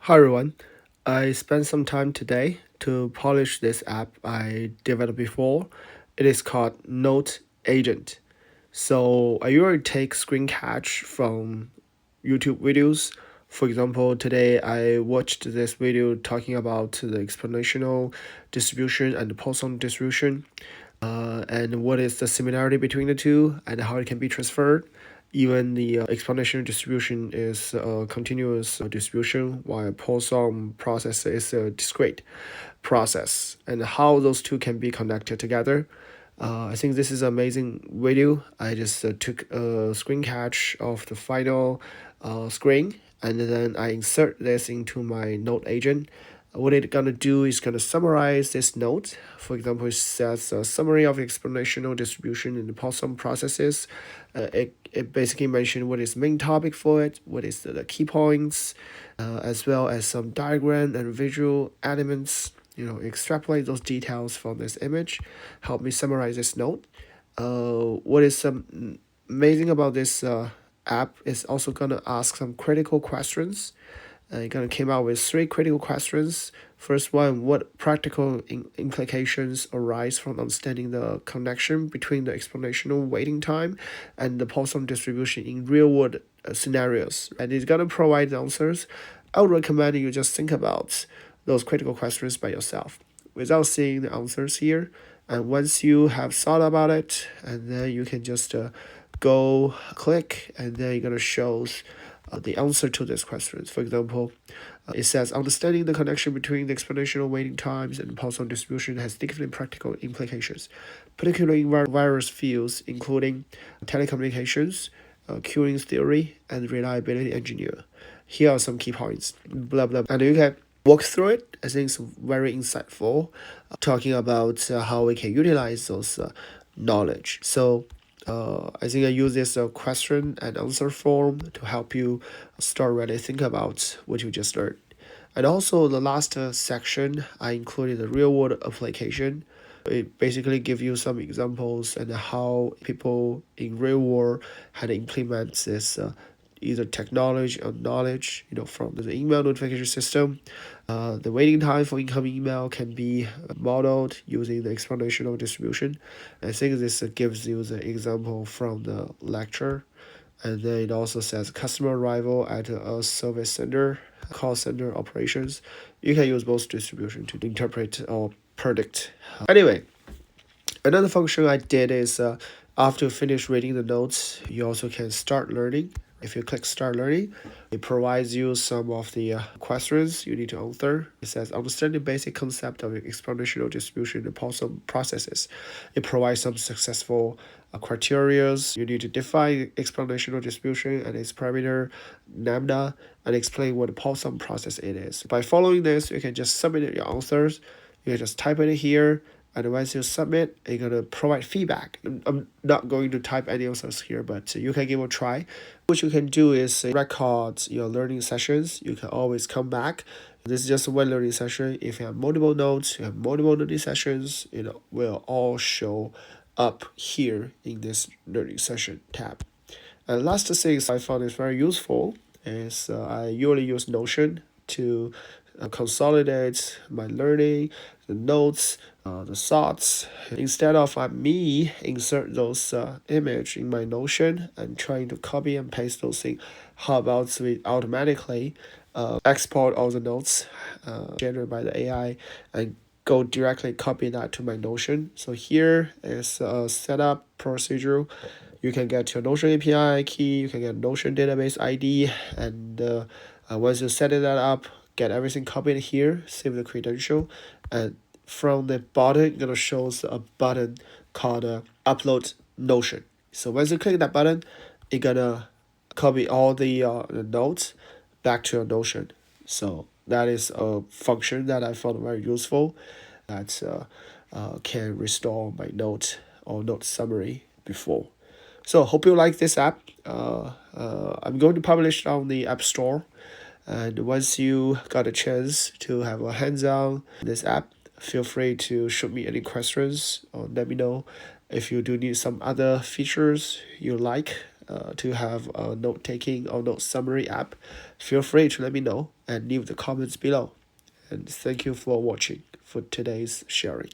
Hi everyone. I spent some time today to polish this app I developed before. It is called Note Agent. So I usually take screen catch from YouTube videos. For example, today I watched this video talking about the exponential distribution and the Poisson distribution, and what is the similarity between the two and how it can be transferred. Even the exponential distribution is a continuous distribution, while Poisson process is a discrete process, and how those two can be connected together. I think this is an amazing video. I just took a screen catch of the final screen, and then I insert this into my note agent. What it's gonna do is gonna summarize this note. For example, it says a summary of exponential distribution in the Poisson processes. It basically mentioned what is the main topic for it, what is the key points, as well as some diagram and visual elements. Extrapolate those details from this image, help me summarize this note. What is amazing about this app is also gonna ask some critical questions. It gonna came out with three critical questions. First one, what practical implications arise from understanding the connection between the exponential waiting time and the Poisson distribution in real-world scenarios? And it's gonna provide the answers. I would recommend you just think about those critical questions by yourself without seeing the answers here. And once you have thought about it, and then you can just go click, and then you're gonna show the answer to these questions. For example, it says understanding the connection between the exponential waiting times and Poisson distribution has different practical implications, particularly in various fields, including telecommunications, queuing theory, and reliability engineer. Here are some key points. Blah blah, and you can walk through it. I think it's very insightful, talking about how we can utilize those knowledge. So I think I use this question and answer form to help you start really think about what you just learned. And also the last section, I included the real world application. It basically give you some examples and how people in real world had implement this either technology or knowledge, from the email notification system. The waiting time for incoming email can be modeled using the exponential distribution. I think this gives you the example from the lecture. And then it also says customer arrival at a service center, call center operations. You can use both distribution to interpret or predict. Anyway, another function I did is after you finish reading the notes, you also can start learning. If you click start learning, it provides you some of the questions you need to answer. It says understand the basic concept of exponential distribution and Poisson processes. It provides some successful criteria. You need to define exponential distribution and its parameter lambda and explain what the Poisson process it is. By following this, you can just submit your answers. You can just type it in here, and once you submit, you're gonna provide feedback. I'm not going to type any answers here, but you can give it a try. What you can do is record your learning sessions. You can always come back. This is just one learning session. If you have multiple notes, you have multiple learning sessions, will all show up here in this learning session tab. And last thing I found is very useful is I usually use Notion to consolidate my learning, the notes, the thoughts. Instead of me insert those image in my Notion and trying to copy and paste those things, how about we automatically export all the notes generated by the AI and go directly copy that to my Notion. So here is a setup procedure. You can get your Notion API key, you can get Notion database ID, and once you set that up, get everything copied here, save the credential, and from the bottom, it's gonna show a button called Upload Notion. So once you click that button, it's gonna copy all the notes back to your Notion. So that is a function that I found very useful that can restore my note or note summary before. So hope you like this app. I'm going to publish it on the App Store. And once you got a chance to have a hands-on this app, feel free to shoot me any questions or let me know if you do need some other features you like to have a note-taking or note summary app. feel free to let me know and leave the comments below. And thank you for watching for today's sharing.